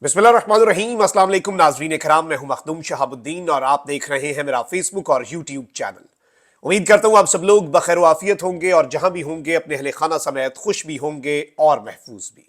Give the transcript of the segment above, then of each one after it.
बिस्मिल्लाहिर्रहमानिर्रहीम। अस्सलाम वालेकुम नाज़रीन इकराम, मैं हूं मखदूम शहाबुद्दीन और आप देख रहे हैं मेरा फेसबुक और यूट्यूब चैनल। उम्मीद करता हूं आप सब लोग बखैर व आफियत होंगे और जहां भी होंगे अपने अहले खाना समेत खुश भी होंगे और महफूज भी।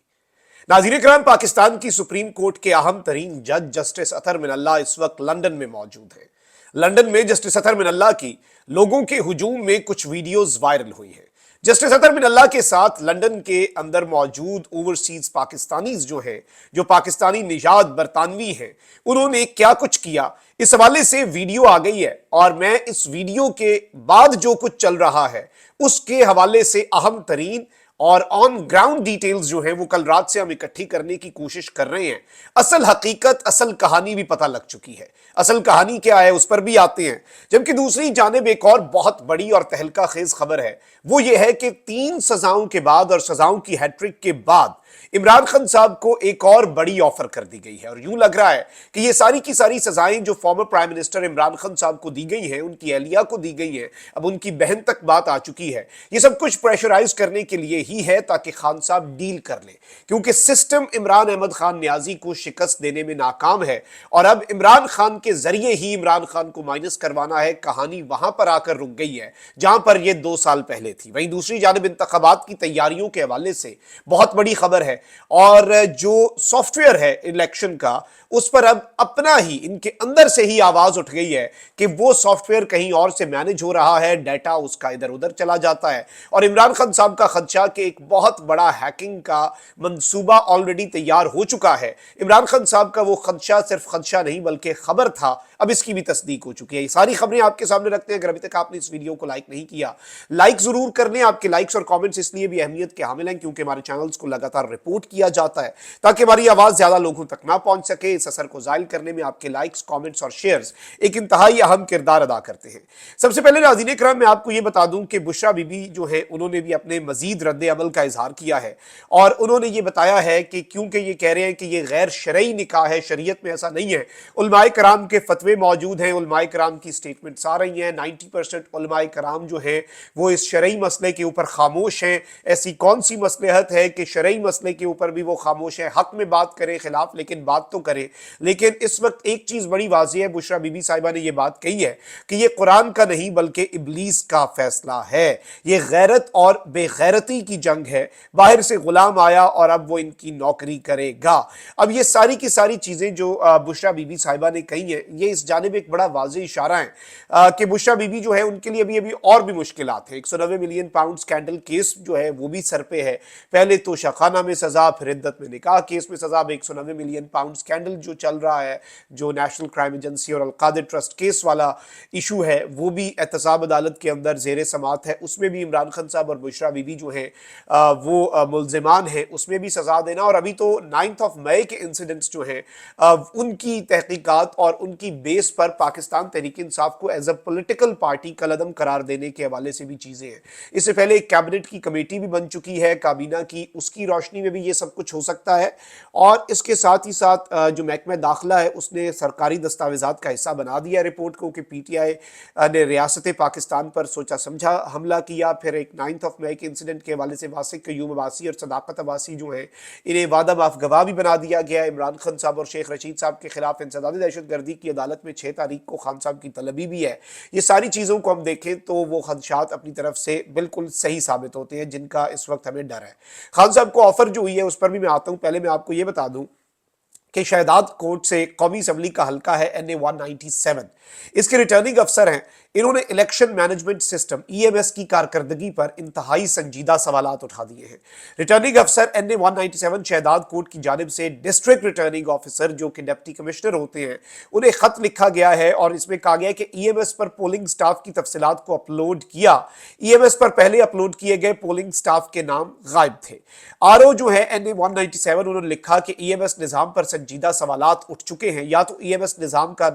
नाज़रीन इकराम, पाकिस्तान की सुप्रीम कोर्ट के अहम तरीन जज जस्टिस अतर मिनल्ला इस वक्त लंदन में मौजूद हैं। लंदन में जस्टिस अतर मिनल्ला की लोगों के हुजूम में कुछ वीडियोज वायरल हुई हैं। जस्टिस अतर मिनल्ला के साथ लंदन के अंदर मौजूद ओवरसीज पाकिस्तानीज जो हैं, जो पाकिस्तानी निजात बरतानवी हैं, उन्होंने क्या कुछ किया, इस हवाले से वीडियो आ गई है और मैं इस वीडियो के बाद जो कुछ चल रहा है उसके हवाले से अहम तरीन और ऑन ग्राउंड डिटेल्स जो है वो कल रात से हम इकट्ठी करने की कोशिश कर रहे हैं। असल हकीकत, असल कहानी भी पता लग चुकी है। असल कहानी क्या है उस पर भी आते हैं। जबकि दूसरी जानिब एक और बहुत बड़ी और तहलका खेज खबर है, वो ये है कि 3 सजाओं के बाद और सजाओं की हैट्रिक के बाद इमरान खान साहब को एक और बड़ी ऑफर कर दी गई है और यूं लग रहा है कि ये सारी की सारी सजाएं जो former prime minister Imran Khan साहब को दी गई हैं, उनकी अहलिया को दी गई हैं, अब उनकी बहन तक बात आ चुकी है। ये सब कुछ प्रेशराइज करने के लिए ही है ताकि खान साहब डील कर ले, क्योंकि सिस्टम इमरान अहमद खान न्याजी को शिकस्त देने में नाकाम है और अब इमरान खान के जरिए ही इमरान खान को माइनस करवाना है। कहानी वहां पर आकर रुक गई है जहां पर यह 2 साल पहले थी। वहीं दूसरी जानिब इंतखाबात की तैयारियों के हवाले से बहुत बड़ी खबर है और जो सॉफ्टवेयर है इलेक्शन का, उस पर अब अपना ही इनके अंदर से ही आवाज उठ गई है कि वो सॉफ्टवेयर कहीं और से मैनेज हो रहा है, डाटा उसका इधर उधर चला जाता है और इमरान खान साहब का खदशा कि एक बहुत बड़ा हैकिंग का मंसूबा ऑलरेडी तैयार हो चुका है। इमरान खान साहब का वो खदशा सिर्फ खदशा नहीं बल्कि खबर था, अब इसकी भी तस्दीक हो चुकी है। ये सारी खबरें आपके सामने रखते हैं। अगर अभी तक आपने इस वीडियो को लाइक नहीं किया, लाइक जरूर कर लें। आपके लाइक्स और कमेंट्स इसलिए भी अहमियत के हामिल हैं क्योंकि हमारे चैनल्स को लगातार रिपोर्ट किया जाता है ताकि हमारी आवाज ज्यादा लोगों तक ना पहुंच सके। इस असर को जाहिर करने में आपके लाइक्स, कमेंट्स और शेयर्स एक इंतहाई अहम किरदार अदा करते हैं। सबसे पहले नाज़रीन इकराम, मैं आपको यह बता दूं कि बुशरा बीबी जो है उन्होंने भी अपने मजीद रद्द अमल का इजहार किया है और उन्होंने ये बताया है कि क्योंकि ये कह रहे हैं कि ये गैर शरई निकाह है, शरीयत में ऐसा नहीं है। उलमाए कराम के फतवे मौजूद हैं, उलमाए कराम की स्टेटमेंट्स आ रही हैं। 90% उलमाए कराम जो हैं वो इस शरई मसले के ऊपर खामोश हैं। ऐसी कौन सी मसलहत है कि शरई मसले के ऊपर भी वो खामोश है? हक में बात करें, खिलाफ लेकिन बात तो करें। लेकिन इस वक्त एक चीज बड़ी वाज़ेह है, बुशरा बीबी साहिबा ने यह बात कही है कि यह कुरान का नहीं बल्कि इब्लीस का फैसला है। यह गैरत और बेगैरती की जंग है। बाहर से गुलाम आया और अब वो इनकी नौकरी करेगा। अब ये सारी की सारी चीजें जो बुशरा बीबी साहिबा ने कही है, ये इस जानिब एक बड़ा वाज़ेह इशारा है कि बुशरा बीबी जो है उनके लिए अभी और भी मुश्किलात है। 190 मिलियन पाउंड स्कैंडल केस जो है वो भी सर पे है। पहले तो शखाना में सजा, फिर इद्दत में निकाह केस में सजा। 190 मिलियन पाउंड स्कैंडल जो चल रहा है, जो नेशनल क्राइम एजेंसी और अलकादिर ट्रस्ट केस वाला इशू है, वो भी एहतसाब अदालत के अंदर जेर समात है। उसमें भी इमरान खान साहब और बुशरा बीबी जो है वो मुल्जिमान है, उसमें भी सजा देना। और अभी तो 9 मई के इंसिडेंट्स जो है उनकी तहकीकात और उनकी बेस पर पाकिस्तान तहरीक इंसाफ को एज अ पॉलिटिकल पार्टी कलअदम करार देने के हवाले से भी चीजें हैं। इससे पहले एक कैबिनेट की कमेटी भी बन चुकी है काबीना की, उसकी रोशनी में भी ये सब कुछ हो सकता है। और इसके साथ ही साथ जो महकमा दाखिला है उसने सरकारी दस्तावेजात का हिस्सा बना दिया रिपोर्ट को कि PTI ने रियासत पाकिस्तान पर सोचा समझा हमला किया। फिर एक 9 मई के इंसिडेंट के हवाले से वासिक क्यूम अब्बासी और सदाकत अब्बासी जो है इन्हें वादा माफ गवाह भी बना दिया गया। इमरान खान साहब और शेख रशीद साहब के खिलाफ इंसदादी दहशतगर्दी की अदालत में 6 तारीख को खान साहब की तलबी भी है। ये सारी चीज़ों को हम देखें तो वो खदशात अपनी तरफ से बिल्कुल सही साबित होते हैं जिनका इस वक्त हमें डर है। खान साहब को ऑफर जो हुई है उस पर भी मैं आता हूँ। पहले मैं आपको ये बता दूं कि शहदाद कोर्ट से कौमी असम्बली का हल्का है NA 197, इसके रिटर्निंग अफसर हैं। इन्होंने इलेक्शन मैनेजमेंट सिस्टम EMS की कारकर्दगी पर इंतहाई संजीदा सवालात उठा दिए हैं। रिटर्निंग अफसर NA 197 शहदाद कोर्ट की जानिब से डिस्ट्रिक्ट रिटर्निंग ऑफिसर जो कि डिप्टी कमिश्नर होते हैं उन्हें खत लिखा गया है और इसमें कहा गया है कि EMS पर पोलिंग स्टाफ की तफसीलात को अपलोड किया। EMS पर पहले अपलोड किए गए पोलिंग स्टाफ के नाम गायब थे। RO जो है NA 197 उन्होंने लिखा कि EMS निज़ाम पर संजीदा सवालात उठ चुके हैं। या तो EMS निज़ाम का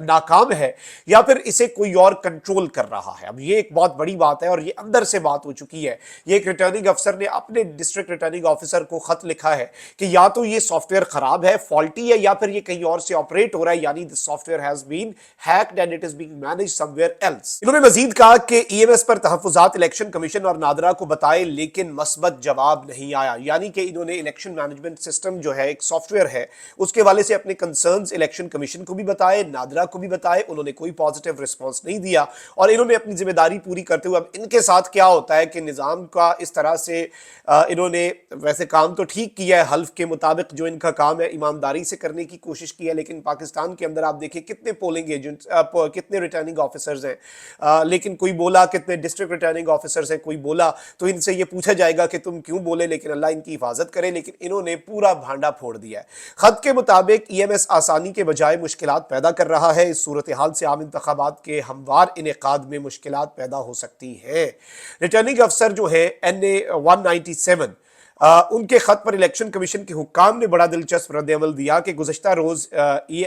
नाकाम है या फिर इसे कोई और कंट्रोल कर रहा है। अब ये एक बहुत बड़ी बात है और ये अंदर से बात हो चुकी है। ये एक रिटर्निंग अफसर ने अपने डिस्ट्रिक्ट रिटर्निंग ऑफिसर को खत लिखा है कि या तो ये सॉफ्टवेयर खराब है, फॉल्टी है, या फिर ये कहीं और से ऑपरेट हो रहा है, यानी this software has been hacked and it is being managed somewhere else. इन्होंने मजीद कहा कि EMS पर तहफ्फुजात इलेक्शन कमीशन और नादरा को बताए लेकिन मस्बत जवाब नहीं आया। यानी कि इन्होंने इलेक्शन मैनेजमेंट सिस्टम जो है एक सॉफ्टवेयर है اس کے والے سے اپنے کنسرنز الیکشن کمیشن کو بھی بتائے, نادرا کو بھی بتائے, انہوں نے کوئی پازیٹیو رسپانس نہیں دیا, اور انہوں نے اپنی ذمہ داری پوری کرتے ہوئے, اب ان کے ساتھ کیا ہوتا ہے کہ نظام کا اس طرح سے انہوں نے ویسے کام تو ٹھیک کیا ہے, حلف کے مطابق جو ان کا کام ہے ایمانداری سے کرنے کی کوشش کی ہے, لیکن پاکستان کے اندر آپ دیکھیں کتنے پولنگ ایجنٹس, کتنے ریٹرننگ آفیسرز ہیں, لیکن کوئی بولا, کتنے ڈسٹرکٹ ریٹرننگ آفیسرز ہیں, کوئی بولا تو ان سے یہ پوچھا جائے گا کہ تم کیوں بولے, لیکن اللہ ان کی حفاظت کرے, لیکن انہوں نے پورا بھانڈا پھوڑ دیا ہے. خط کے مطابق ای ایم ایس آسانی کے بجائے مشکلات پیدا کر رہا ہے. اس صورتحال سے عام انتخابات کے ہموار انعقاد میں مشکلات پیدا ہو سکتی ہیں. ریٹرننگ افسر جو ہیں NA 197, ان کے خط پر الیکشن کمیشن کے حکام نے بڑا دلچسپ رد عمل دیا کہ گزشتہ روز ای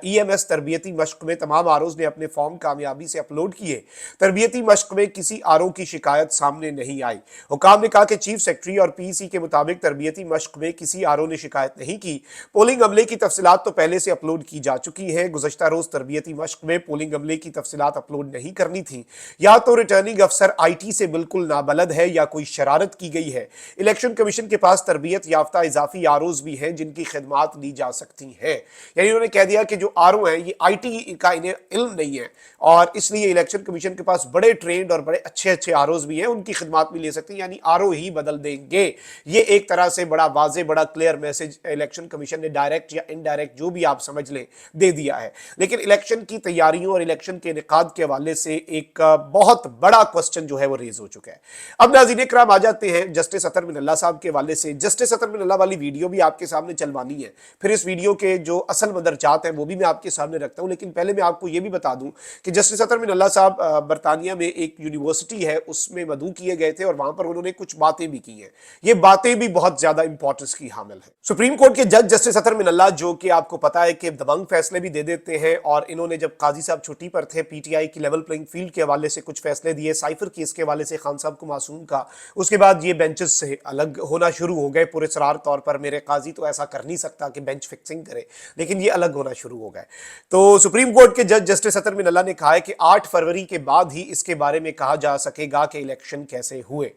ایم ایس تربیتی مشق میں تمام آروز نے اپنے فارم کامیابی سے اپلوڈ کیے. تربیتی مشق میں کسی آرو کی شکایت سامنے نہیں آئی. حکام نے کہا کہ چیف سیکرٹری اور پی سی کے مطابق تربیتی مشق میں کسی آرو نے شکایت نہیں کی. پولنگ عملے کی تفصیلات تو پہلے سے اپلوڈ کی جا چکی ہیں. گزشتہ روز تربیتی مشق میں پولنگ عملے کی تفصیلات اپلوڈ نہیں کرنی تھیں. یا تو ریٹرننگ افسر آئی ٹی سے بالکل نابلد ہے یا کوئی شرارت کی گئی ہے. الیکشن کمیشن کے پاس تربیت یافتہ اضافی آروز بھی ہیں جن کی خدمات لی جا سکتی ہیں. یعنی انہوں نے کہہ دیا کہ جو آرو ہیں یہ آئی ٹی کا انہیں علم نہیں ہے, اور اس لیے الیکشن کمیشن کے پاس بڑے ٹرینڈ اور بڑے اچھے آروز بھی ہیں, ان کی خدمات بھی لے سکتے ہیں, یعنی آرو ہی بدل دیں گے. یہ ایک طرح سے بڑا واضح, بڑا کلیئر میسج الیکشن کمیشن نے ڈائریکٹ یا انڈائریکٹ جو بھی آپ سمجھ لیں دے دیا ہے. لیکن الیکشن کی تیاریوں اور الیکشن کے انعقاد کے حوالے سے ایک بہت بڑا کوسچن جو ہے وہ ریز ہو چکا ہے. اب ناظرین اکرام آ جاتے ہیں جسٹس اطہر من اللہ صاحب کے حوالے سے. جسٹس اطہر من اللہ والی ویڈیو بھی آپ کے سامنے چلوانی ہے, پھر اس ویڈیو کے جو اصل مدرجات ہیں وہ بھی میں آپ کے سامنے رکھتا ہوں, لیکن پہلے میں آپ کو یہ بھی بتا دوں کہ جسٹس اطہر من اللہ صاحب برطانیہ میں ایک یونیورسٹی ہے اس میں مدعو کیے گئے تھے, اور وہاں پر انہوں نے کچھ باتیں بھی کی ہیں. یہ باتیں بھی بہت زیادہ امپورٹنس کی حامل ہیں. سپریم کورٹ کے جج جسٹس اطہر من اللہ, جو کہ آپ کو پتا ہے کہ دبنگ فیصلے بھی دے دیتے ہیں, اور انہوں نے جب قاضی صاحب چھٹی پر تھے پی ٹی آئی کی لیول پلینگ فیلڈ کے حوالے سے کچھ فیصلے دیے, سائفر کیس کے حوالے سے خان صاحب کو معصوم کا, اس کے بعد یہ بینچز سے الگ ہونا شروع ہو گئے پراسرار طور پر. میرے قاضی تو ایسا کر نہیں سکتا کہ بینچ فکسنگ کرے, لیکن یہ الگ ہونا شروع ہو گئے. تو سپریم کورٹ کے جج جسٹس اطہر من اللہ نے کہا ہے کہ 8 فروری کے بعد ہی اس کے بارے میں کہا جا سکے گا کہ الیکشن کیسے ہوئے.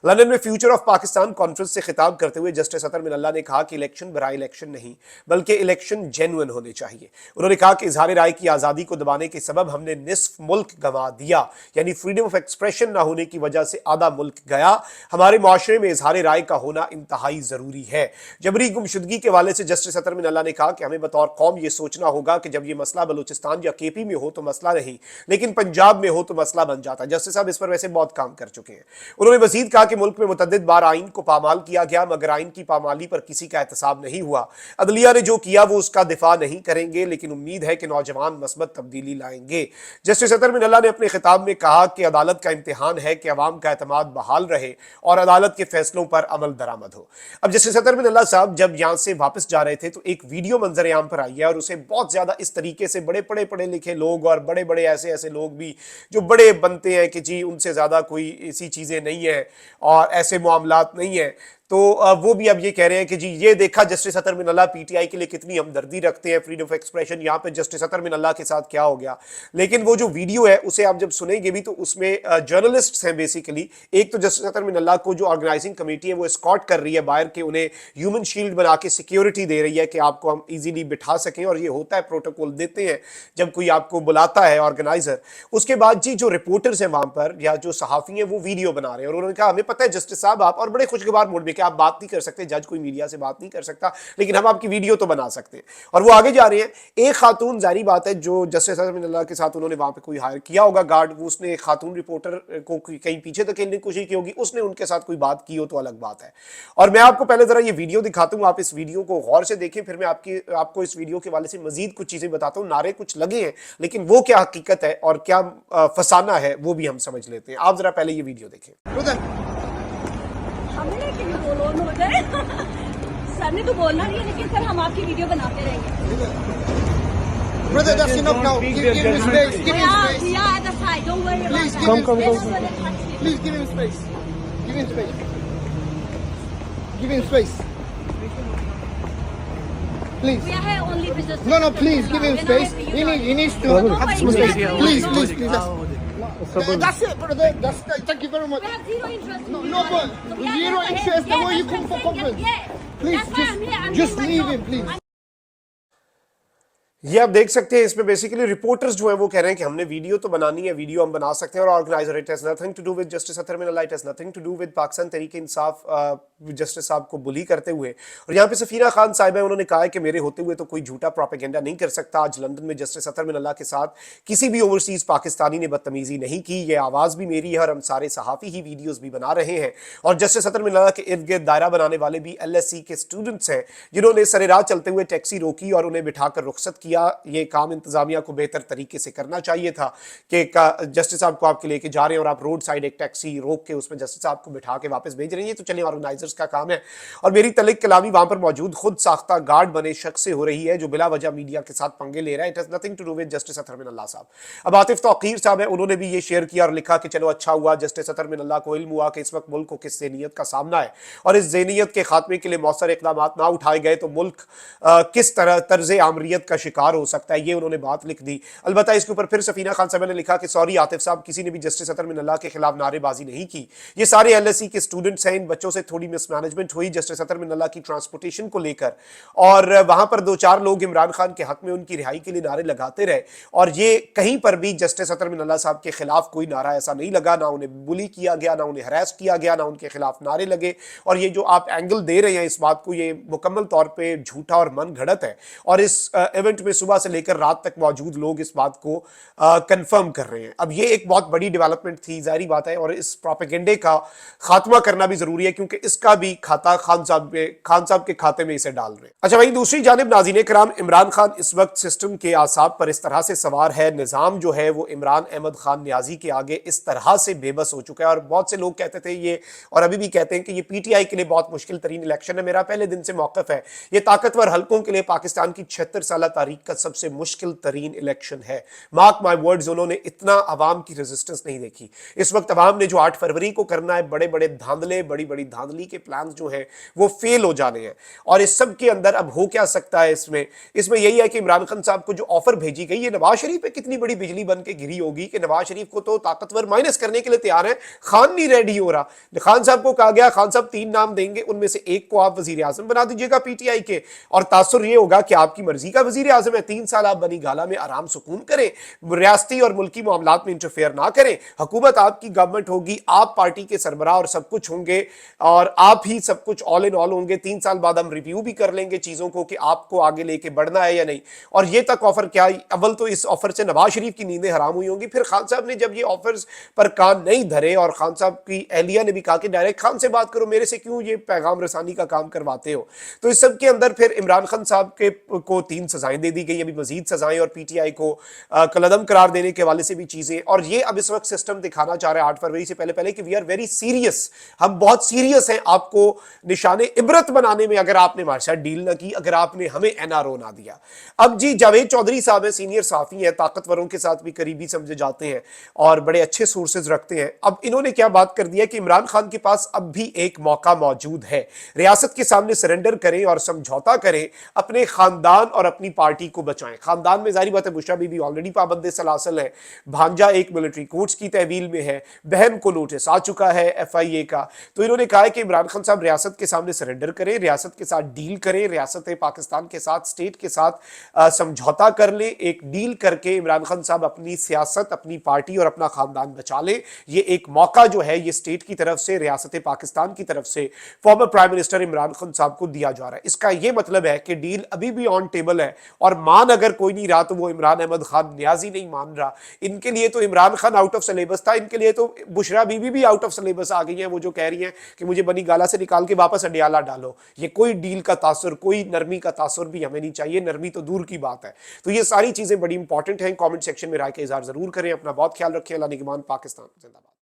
لندن میں فیوچر آف پاکستان کانفرنس سے خطاب کرتے ہوئے جسٹس اطہر من اللہ نے کہا کہ الیکشن برائے الیکشن نہیں بلکہ الیکشن جینوئن ہونے چاہیے. انہوں نے کہا کہ اظہار رائے کی آزادی کو دبانے کے سبب ہم نے نصف ملک گنوا دیا, یعنی فریڈم آف ایکسپریشن نہ ہونے کی وجہ سے آدھا ملک گیا. ہمارے معاشرے میں اظہار رائے کا ہونا انتہائی ضروری ہے. جبری گمشدگی کے حوالے سے جسٹس اطہر من اللہ نے کہا کہ ہمیں بطور قوم یہ سوچنا ہوگا کہ جب یہ مسئلہ بلوچستان یا کے پی میں ہو تو مسئلہ نہیں, لیکن پنجاب میں ہو تو مسئلہ بن جاتا ہے. جسٹس صاحب اس پر ویسے بہت کام کر چکے ہیں. انہوں نے مزید کہا کہ ملک میں متعدد بار آئین کو پامال کیا گیا, مگر آئین کی پامالی پر کسی کا احتساب نہیں ہوا. عدلیہ نے جو کیا وہ اس کا دفاع نہیں کریں گے, لیکن امید ہے کہ نوجوان مثبت تبدیلی لائیں گے. جسٹس اطہر من اللہ نے اپنے خطاب میں کہا کہ عدالت کا امتحان ہے کہ عوام کا اعتماد بحال رہے اور عدالت کے فیصلوں پر عمل درآمد ہو. اب جسٹس اطہر من اللہ صاحب جب یہاں سے واپس جا رہے تھے تو ایک ویڈیو منظر عام پر آئی ہے, اور اسے بہت زیادہ اس طریقے سے بڑے پڑھے لکھے لوگ اور بڑے ایسے لوگ بھی جو بڑے بنتے ہیں کہ جی ان سے زیادہ کوئی ایسی چیزیں نہیں ہیں اور ایسے معاملات نہیں ہیں, تو وہ بھی اب یہ کہہ رہے ہیں کہ جی یہ دیکھا جسٹس اطہر من اللہ پی ٹی آئی کے لیے کتنی ہمدردی رکھتے ہیں, فریڈم آف ایکسپریشن, یہاں پہ جسٹس اطہر من اللہ کے ساتھ کیا ہو گیا. لیکن وہ جو ویڈیو ہے اسے آپ جب سنیں گے بھی تو اس میں جرنلسٹس ہیں بیسیکلی. ایک تو جسٹس اطہر من اللہ کو جو آرگنائزنگ کمیٹی ہے وہ اسکارٹ کر رہی ہے باہر کے, انہیں ہیومن شیلڈ بنا کے سیکیورٹی دے رہی ہے کہ آپ کو ہم ایزیلی بٹھا سکیں, اور یہ ہوتا ہے پروٹوکول دیتے ہیں جب کوئی آپ کو بلاتا ہے آرگنائزر. اس کے بعد جی جو رپورٹرز ہیں وہاں پر یا جو صحافی ہیں وہ ویڈیو بنا رہے ہیں, اور انہوں نے کہا ہمیں پتہ ہے جسٹس صاحب آپ, اور بڑے خوشگوار موڈ میں کہ آپ بات نہیں کر سکتے, جج کوئی میڈیا سے بات نہیں کر سکتا, لیکن ہم آپ کی ویڈیو تو بنا سکتے ہیں. اور وہ آگے جا رہے ہیں. ایک خاتون, ظاہری بات ہے جو جسٹس اطہر من اللہ کے ساتھ انہوں نے وہاں پہ کوئی ہائر کیا ہوگا گارڈ, وہ اس نے ایک خاتون رپورٹر کو کہیں پیچھے دھکیلنے کی کوشش کی ہوگی, اس نے ان کے ساتھ کوئی بات کی ہو تو الگ بات ہے. اور میں آپ کو پہلے ذرا یہ ویڈیو دکھاتا ہوں, آپ اس ویڈیو کو غور سے دیکھیں, پھر میں آپ کو اس ویڈیو کے حوالے سے مزید کچھ چیزیں بتاتا ہوں. نعرے کچھ لگے ہیں لیکن وہ کیا حقیقت ہے اور کیا فسانہ ہے وہ بھی ہم سمجھ لیتے ہیں. آپ ذرا پہلے یہ ویڈیو دیکھیں. سر نے تو بولنا نہیں ہے, لیکن سر ہم آپ کی ویڈیو بناتے رہیں گے. Brother, that's enough now. Give him space. Give him space. Yeah, that's fine. Don't worry about Please, that. come. Please give him space. Give him space. Give him space. Please. We are here only business. No, please give him space. He needs to have some space. Please. That's it, brother. Thank you very much. We have zero interest. No, but zero interest. The way you come for conference. Please, just leave him, please. ये आप देख सकते हैं, इसमें basically reporters जो है वो कह रहे हैं कि हमने वीडियो तो बनानी है, वीडियो हम बना सकते हैं, और organizer it has nothing to do with justice Athar Minallah, it has nothing to do with Pakistan Tehreek Insaf justice sahab को बुली करते हुए। और यहाँ पे सफीना खान साहिब है, उन्होंने कहा है कि मेरे होते हुए तो कोई झूठा प्रोपेगेंडा नहीं कर सकता। आज लंदन में जस्टिस अतहर मिनल्ला के साथ किसी भी ओवरसीज पाकिस्तानी ने बदतमीजी नहीं की, ये आवाज़ भी मेरी है और हम सारे सहाफ़ी ही वीडियोज़ भी बना रहे हैं। और जस्टिस अतहर मिनल्ला के इर्द गिर्द दायरा बनाने वाले भी LSE के स्टूडेंट्स हैं, जिन्होंने सरेराह चलते हुए टैक्सी रोकी और उन्हें बिठाकर रुखसत किया। ये काम इंतजामिया को बेहतर तरीके से करना चाहिए था कि जस्टिस साहब को आपके लेके जा रहे हैं और आप रोड साइड एक टैक्सी रोक के उसमें जस्टिस साहब को बिठा के वापस भेज रहे हैं, तो चलिए ऑर्गेनाइजर्स का काम है। और मेरी तलिक कलामी वहां पर मौजूद खुद साख्ता गार्ड बने शख्स से हो रही है जो बिला वजह मीडिया के साथ पंगे ले रहा है। It has nothing to do with justice Athar Minallah sahab. अब आतिफ तौकीर साहब है, उन्होंने भी ये शेयर किया और लिखा कि चलो अच्छा हुआ जस्टिस अतहर मिनल्ला को इल्म हुआ कि इस वक्त मुल्क को किस ज़हनियत का सामना है और इस ज़हनियत के खात्मे के लिए मौसर इक़दाम ना उठाए गए तो मुल्क किस तरह तर्ज आमरीत का शिकार हो सकता है, ये उन्होंने बात लिख दी। अलबत्ता इसके ऊपर फिर सफीना खान साहब ने लिखा कि सॉरी आतिफ साहब, किसी ने भी जस्टिस अतहर मिनल्ला के खिलाफ नारेबाजी नहीं की, ये सारे LSE के स्टूडेंट्स हैं, इन बच्चों से थोड़ी मिसमैनेजमेंट हुई जस्टिस अतहर मिनल्ला की ट्रांसपोर्टेशन को लेकर, और वहां पर 2-4 लोग इमरान खान के हक में उनकी रिहाई के लिए नारे लगाते रहे, और ये कहीं पर भी जस्टिस अतहर मिनल्ला साहब के खिलाफ कोई नारा ऐसा नहीं लगा, ना उन्हें बुली किया गया, ना उन्हें हरास किया गया, ना उनके खिलाफ नारे लगे। और ये जो आप एंगल दे रहे हैं इस बात को, ये मुकम्मल तौर पर झूठा और मन घड़त है, और इस इवेंट में सुबह से लेकर रात तक मौजूद लोग इस बात को कंफर्म कर रहे हैं। अब ये एक बहुत बड़ी डेवलपमेंट थी, जाहिर बात है, और इस प्रोपेगेंडे का खात्मा करना भी जरूरी है क्योंकि इसका भी खाता खान साहब के खाते में इसे डाल रहे हैं। अच्छा भाई, दूसरी जानिब नाज़रीन कराम, इमरान खान इस वक्त सिस्टम के आसाब पर इस तरह से सवार है, निज़ाम जो है वो इमरान अहमद खान न्याजी के आगे इस तरह से बेबस हो चुका है। और बहुत से लोग कहते थे ये, और अभी भी कहते हैं कि ये PTI के लिए बहुत मुश्किल तरीन इलेक्शन है। मेरा पहले दिन से मौक़िफ़ है, ये ताकतवर हल्कों के लिए पाकिस्तान की 76 साल तारीख का सबसे मुश्किल तरीन इलेक्शन है। मार्क माय वर्ड्स, उन्होंने इतना अवाम की रेजिस्टेंस नहीं देखी। इस वक्त अवाम ने जो 8 फरवरी को करना है, बड़े बड़े धांधले, बड़ी बड़ी धांधली के प्लान जो हैं वो फेल हो जाने हैं। और इस सब के अंदर अब हो क्या सकता है, इसमें यही है कि इमरान खान साहब को जो ऑफर भेजी गई है, नवाज शरीफ पे कितनी बड़ी बिजली बन के गिरी होगी कि नवाज शरीफ को तो ताकतवर माइनस करने के लिए तैयार है, खान नहीं रेडी हो रहा। खान साहब को कहा गया, खान साहब 3 नाम देंगे, उनमें से एक को आप वजीर आजम बना दीजिएगा PTI के, और तासुर ये होगा कि आपकी मर्जी का वजीर आजम है, 3 साल आप बनी गाला में आराम सुकून करें, रियासती और मुल्की मामलात में इंटरफेयर ना करें, हुकूमत आपकी गवर्नमेंट होगी, आप पार्टी के सरबराह और सब कुछ होंगे, और आप ही सब कुछ ऑल इन ऑल होंगे। 3 साल बाद हम रिव्यू भी कर लेंगे चीजों को कि आपको आगे लेके बढ़ना है या नहीं। और ये तक ऑफर क्या, अव्वल तो इस ऑफर से नवाज शरीफ की नींदें हराम हुई होंगी। फिर खान साहब ने जब ये ऑफर्स पर कान नहीं धरे, और खान साहब की एहलिया ने भी कहा कि डायरेक्ट खान से बात करो, मेरे से क्यों ये पैगाम रसानी का काम करवाते हो, तो इस सब के अंदर फिर इमरान खान साहब को 3 सजाएं दे दी गई, अभी मजीद सजाएं, और PTI को कलदम करार देने के हवाले से भी चीजें। और ये अब इस वक्त सिस्टम दिखाना चाह रहा है 8 फरवरी से पहले कि वी आर वेरी सीरियस, हम बहुत सीरियस हैं आपको निशाने इबरत बनाने में, अगर आपने हमारे साथ डील ना की, अगर आपने हमें NRO ना दिया। अब जी जावेद चौधरी साहब है, सीनियर साफी है, ताकतवरों के साथ भी करीबी समझे जाते हैं और बड़े अच्छे सोर्सेज रखते हैं। अब इन्होंने क्या बात कर दिया कि इमरान खान के पास अब भी एक मौका मौजूद है, रियासत के सामने सरेंडर करें और समझौता करें, अपने खानदान और अपनी पार्टी को बचाएं। खानदान में जाहिर बात है बुशरा बीबी ऑलरेडी पाबंद सलासल है, भांजा एक मिलिट्री कोर्ट्स की तहवील में है, बहन को नोटिस आ चुका है FIA का। तो इन्होंने कहा है कि इमरान खान साहब रियासत के सामने सरेंडर करें, रियासत के साथ डील करें, रियासत पाकिस्तान के साथ, स्टेट के साथ समझौता कर ले, एक डील करके इमरान खान साहब अपनी सियासत, अपनी पार्टी और अपना खानदान बचा ले। ये एक मौका जो है ये स्टेट की तरफ से, रियासत पाकिस्तान की तरफ से former prime minister Imran Khan साहब को दिया जा रहा है। इसका ये मतलब है कि डील अभी भी ऑन टेबल है, और मान अगर कोई नहीं रहा तो वो इमरान अहमद खान न्याजी नहीं मान रहा। इनके लिए तो Imran Khan out of syllabus था, इनके लिए तो बुशरा बीबी भी आउट ऑफ सिलेबस आ गई है। वो जो कह रही हैं कि मुझे बनी गाला से निकाल के वापस अडियाला डालो, ये कोई डील का तासुर, कोई नरमी का तासुर भी हमें नहीं चाहिए, नरमी तो दूर की बात है। तो ये सारी चीजें बड़ी इंपॉर्टेंट हैं। कमेंट सेक्शन में राय का इजहार जरूर करें। अपना बहुत ख्याल रखें। अल्लाह निगहबान। पाकिस्तान जिंदाबाद।